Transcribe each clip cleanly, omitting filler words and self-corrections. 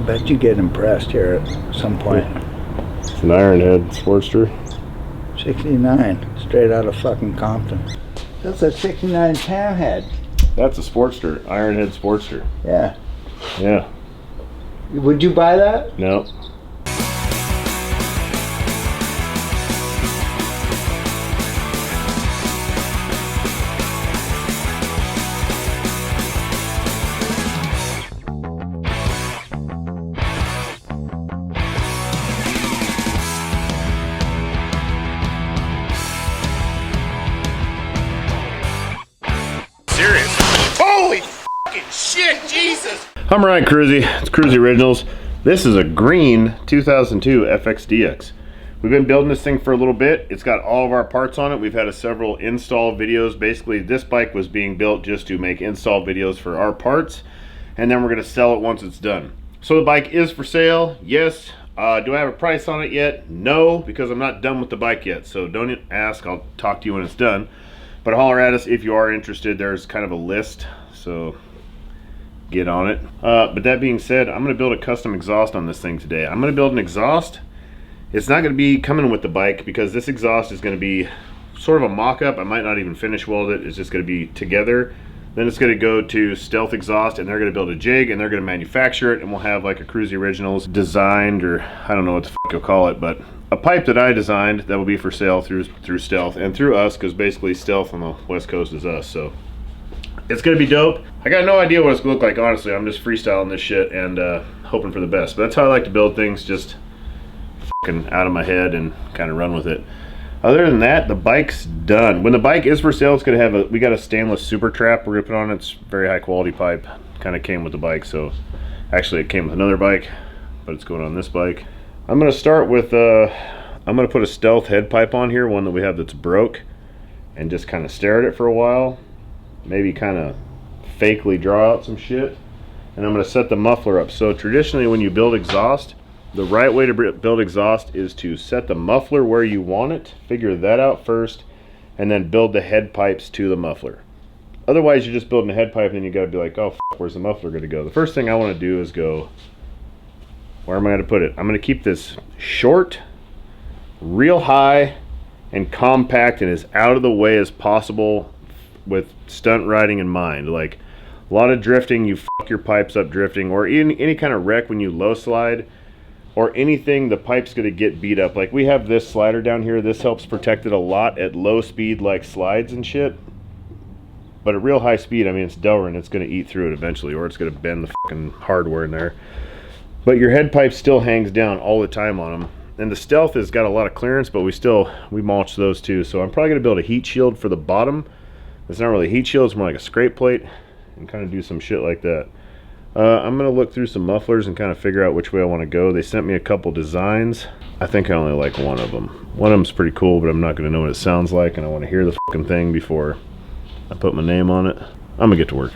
bet you get impressed here at some point. It's an Ironhead Sportster. 69, straight out of fucking Compton. That's a 69 Panhead. That's a Sportster, Ironhead Sportster. Yeah. Yeah. Would you buy that? No. Holy fucking shit, Jesus! I'm Ryan Kruesi. It's Kruesi Originals. This is a green 2002 FXDX. We've been building this thing for a little bit. It's got all of our parts on it. We've had several install videos. Basically, this bike was being built just to make install videos for our parts, and then we're going to sell it once it's done. So the bike is for sale, yes. Do I have a price on it yet? No, because I'm not done with the bike yet. So don't ask. I'll talk to you when it's done. But holler at us if you are interested. There's kind of a list, so get on it. But that being said, I'm going to build a custom exhaust on this thing today. I'm going to build an exhaust. It's not going to be coming with the bike because this exhaust is going to be sort of a mock-up. I might not even finish weld it. It's just going to be together. Then it's going to go to Stealth Exhaust, and they're going to build a jig, and they're going to manufacture it, and we'll have like a Kruesi Originals designed, or I don't know what the fuck you'll call it, but a pipe that I designed that will be for sale through Stealth and through us, because basically Stealth on the West Coast is us. So it's going to be dope. I got no idea what it's going to look like, honestly. I'm just freestyling this shit and hoping for the best. But that's how I like to build things, just fucking out of my head and kind of run with it. Other than that, the bike's done. When the bike is for sale, it's going to have we got a stainless super trap we're going to put on it. It's very high quality pipe. Kind of came with the bike, so actually it came with another bike, but it's going on this bike. I'm going to start with, I'm going to put a Stealth head pipe on here, one that we have that's broke, and just kind of stare at it for a while. Maybe kind of fakely draw out some shit. And I'm going to set the muffler up. So traditionally when you build exhaust, the right way to build exhaust is to set the muffler where you want it, figure that out first, and then build the head pipes to the muffler. Otherwise, you're just building a head pipe, and then you got to be like, oh, where's the muffler going to go? The first thing I want to do is go, where am I going to put it? I'm going to keep this short, real high, and compact, and as out of the way as possible with stunt riding in mind. Like, a lot of drifting, you fuck your pipes up drifting, or any kind of wreck when you low slide, or anything, the pipe's going to get beat up. Like we have this slider down here. This helps protect it a lot at low speed, like slides and shit. But at real high speed, I mean, it's Delrin. It's going to eat through it eventually, or it's going to bend the fucking hardware in there. But your head pipe still hangs down all the time on them. And the Stealth has got a lot of clearance, but we mulch those too. So I'm probably going to build a heat shield for the bottom. It's not really a heat shield. It's more like a scrape plate, and kind of do some shit like that. I'm going to look through some mufflers and kind of figure out which way I want to go. They sent me a couple designs. I think I only like one of them. One of them's pretty cool, but I'm not going to know what it sounds like, and I want to hear the fucking thing before I put my name on it. I'm going to get to work.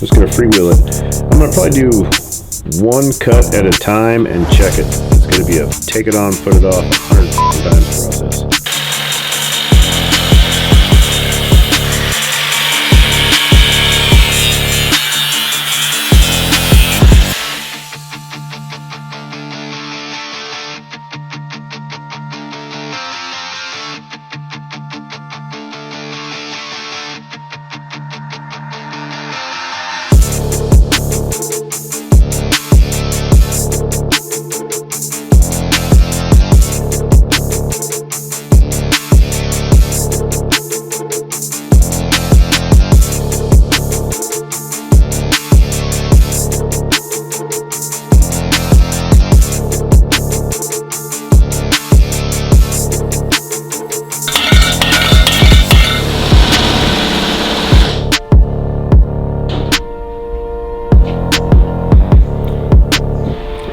Just gonna freewheel it. I'm gonna probably do one cut at a time and check it. It's gonna be a take it on, put it off 100 times process.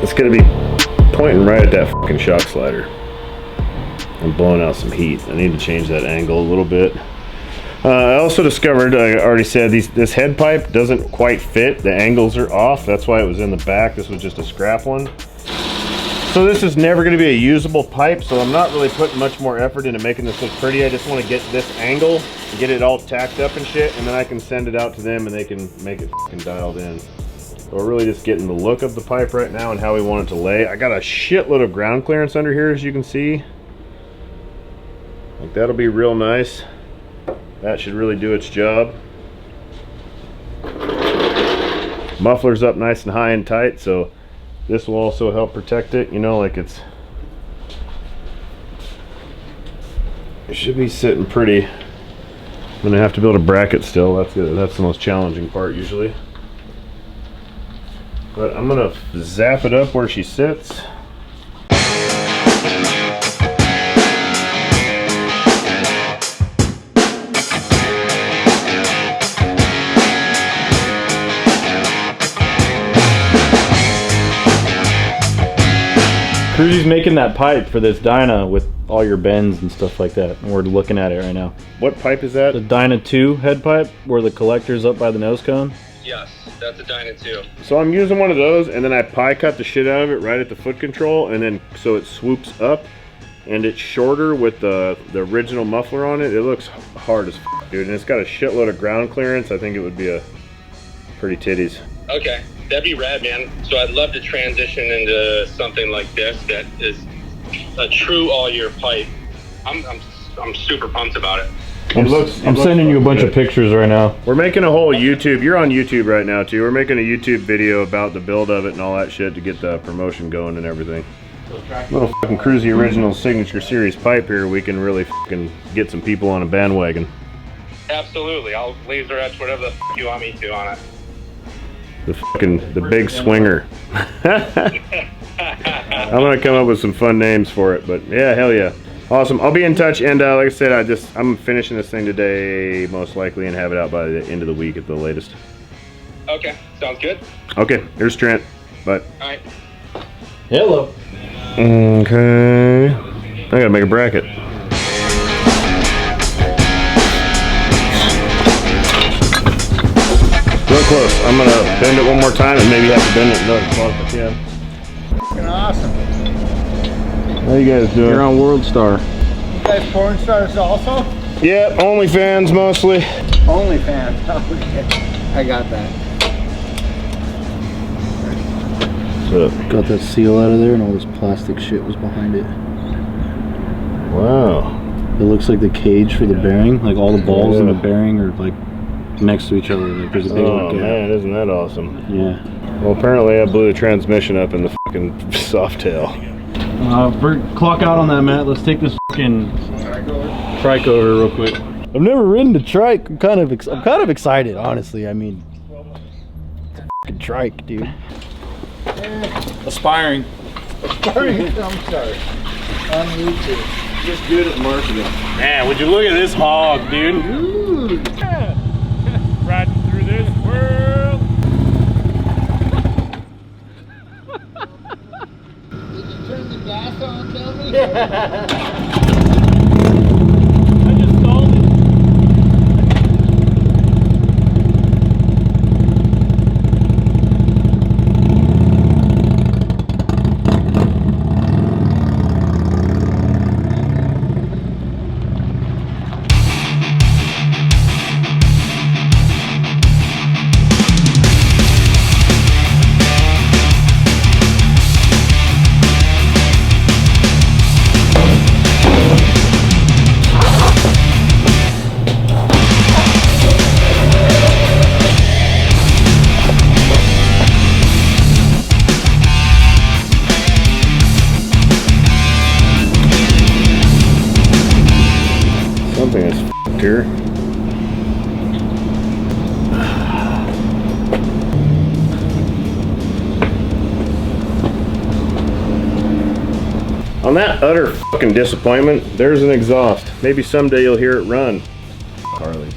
It's gonna be pointing right at that fucking shock slider. I'm blowing out some heat. I need to change that angle a little bit. I also discovered, I already said, this head pipe doesn't quite fit. The angles are off. That's why it was in the back. This was just a scrap one. So this is never going to be a usable pipe, so I'm not really putting much more effort into making this look pretty. I just want to get this angle, get it all tacked up and shit, and then I can send it out to them and they can make it fucking dialed in. So we're really just getting the look of the pipe right now and how we want it to lay. I got a shitload of ground clearance under here, as you can see. Like, that'll be real nice. That should really do its job. Muffler's up nice and high and tight, so this will also help protect it. You know, like it should be sitting pretty. I'm gonna have to build a bracket still. That's good. That's the most challenging part usually. But I'm gonna zap it up where she sits. Kruesi's making that pipe for this dyna with all your bends and stuff like that, and we're looking at it right now. What pipe is that? The dyna 2 head pipe, where the collector's up by the nose cone. Yes, that's a dyna 2. So I'm using one of those, and then I pie cut the shit out of it right at the foot control, and then so it swoops up, and it's shorter with the original muffler on it. It looks hard as fuck, dude, and it's got a shitload of ground clearance. I think it would be a pretty titties. Okay, that'd be rad, man. So I'd love to transition into something like this that is a true all-year pipe. I'm super pumped about it. I'm sending you a bunch of pictures right now. We're making a whole YouTube. You're on YouTube right now too. We're making a YouTube video about the build of it and all that shit to get the promotion going and everything. Little fucking Kruesi Originals signature series pipe here. We can really fucking get some people on a bandwagon. Absolutely, I'll laser etch whatever the you want me to on it. The big swinger. I'm gonna come up with some fun names for it, but yeah, hell yeah. Awesome. I'll be in touch, and like I said, I'm finishing this thing today most likely and have it out by the end of the week at the latest. Okay, sounds good. Okay, here's Trent. Bye. Alright. Hello. Okay. I gotta make a bracket. Real close. I'm gonna bend it one more time and maybe have to bend it another spot if I can. Fucking awesome. How you guys doing? You're on World Star. You guys porn stars also? Yep, OnlyFans mostly. OnlyFans. Okay. I got that. Got that seal out of there and all this plastic shit was behind it. Wow. It looks like the cage for the bearing. Like all the balls in the bearing are like next to each other. Like there's a big Oh gap. man, isn't that awesome? Yeah. Well, apparently I blew the transmission up in the fucking soft tail. Clock out on that, Matt. Let's take this fucking trike over real quick. I've never ridden a trike. I'm kind of excited, honestly. I mean, it's a fucking trike, dude. Aspiring. I'm sorry. On YouTube. Just good at marketing. Man, would you look at this hog, dude? Ooh. Riding through this world. Did you turn the gas on, tell me? I just stalled it. Something is f***ed here. On that utter fucking disappointment, there's an exhaust. Maybe someday you'll hear it run. Harley.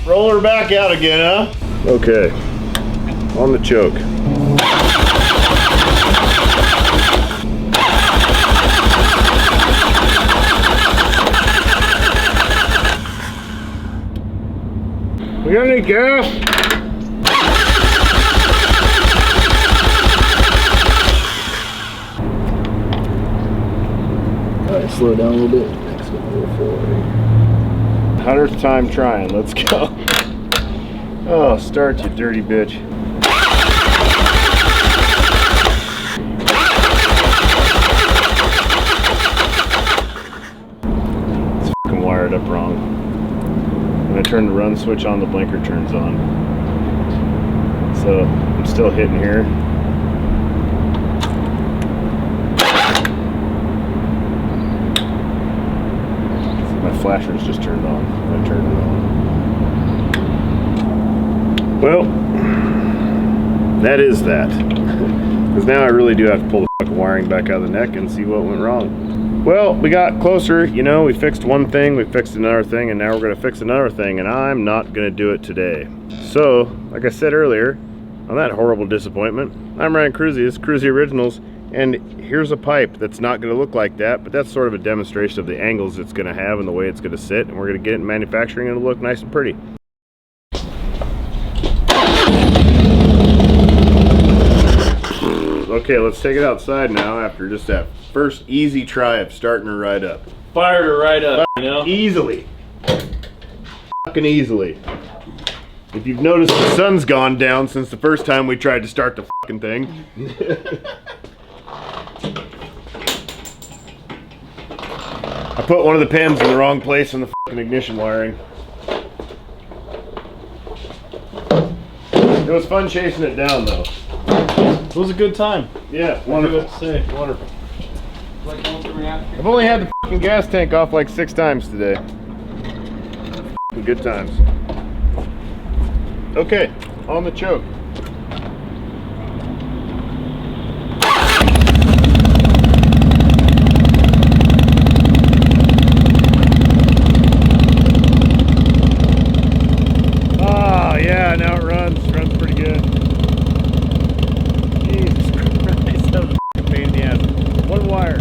Roll her back out again, huh? Okay. On the choke. We got any gas? Alright, slow down a little bit. Next one, a little forward. 100th time trying. Let's go. Oh, start, you dirty bitch. It's fucking wired up wrong. When I turn the run switch on, the blinker turns on. So I'm still hitting here. My flasher's just turned on. I turned it on. Well, that is that. Because now I really do have to pull the fucking wiring back out of the neck and see what went wrong. Well, we got closer, you know, we fixed one thing, we fixed another thing, and now we're gonna fix another thing, and I'm not gonna do it today. So, like I said earlier, on that horrible disappointment, I'm Ryan Kruesi, this is Kruesi Originals, and here's a pipe that's not gonna look like that, but that's sort of a demonstration of the angles it's gonna have and the way it's gonna sit, and we're gonna get it in manufacturing and it'll look nice and pretty. Okay, let's take it outside now after just that first easy try of starting her right up. Fired her right up, you know? Easily. Fucking easily. If you've noticed, the sun's gone down since the first time we tried to start the fucking thing. I put one of the pins in the wrong place in the fucking ignition wiring. It was fun chasing it down though. It was a good time. Yeah, wonderful. Wonderful. I've only had the fucking gas tank off like 6 times today. Good times. Okay, on the choke. Ah, yeah, now it runs. Runs pretty good. Jesus Christ, that was a fucking pain in the ass. One wire.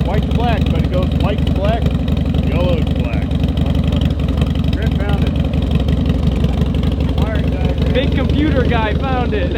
White to black, but it goes white to black, yellow to black. Brent found it. Wiring diagram. Big computer guy found it.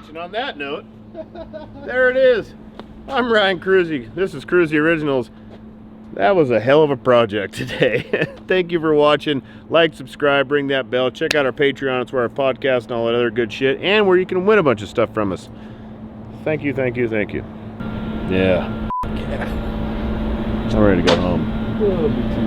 And on that note, there it is. I'm Ryan Kruesi. This is Kruesi Originals. That was a hell of a project today. Thank you for watching. Like, subscribe, ring that bell. Check out our Patreon. It's where our podcast and all that other good shit, and where you can win a bunch of stuff from us. Thank you, thank you, thank you. Yeah. I'm ready to go home. Oh, me too.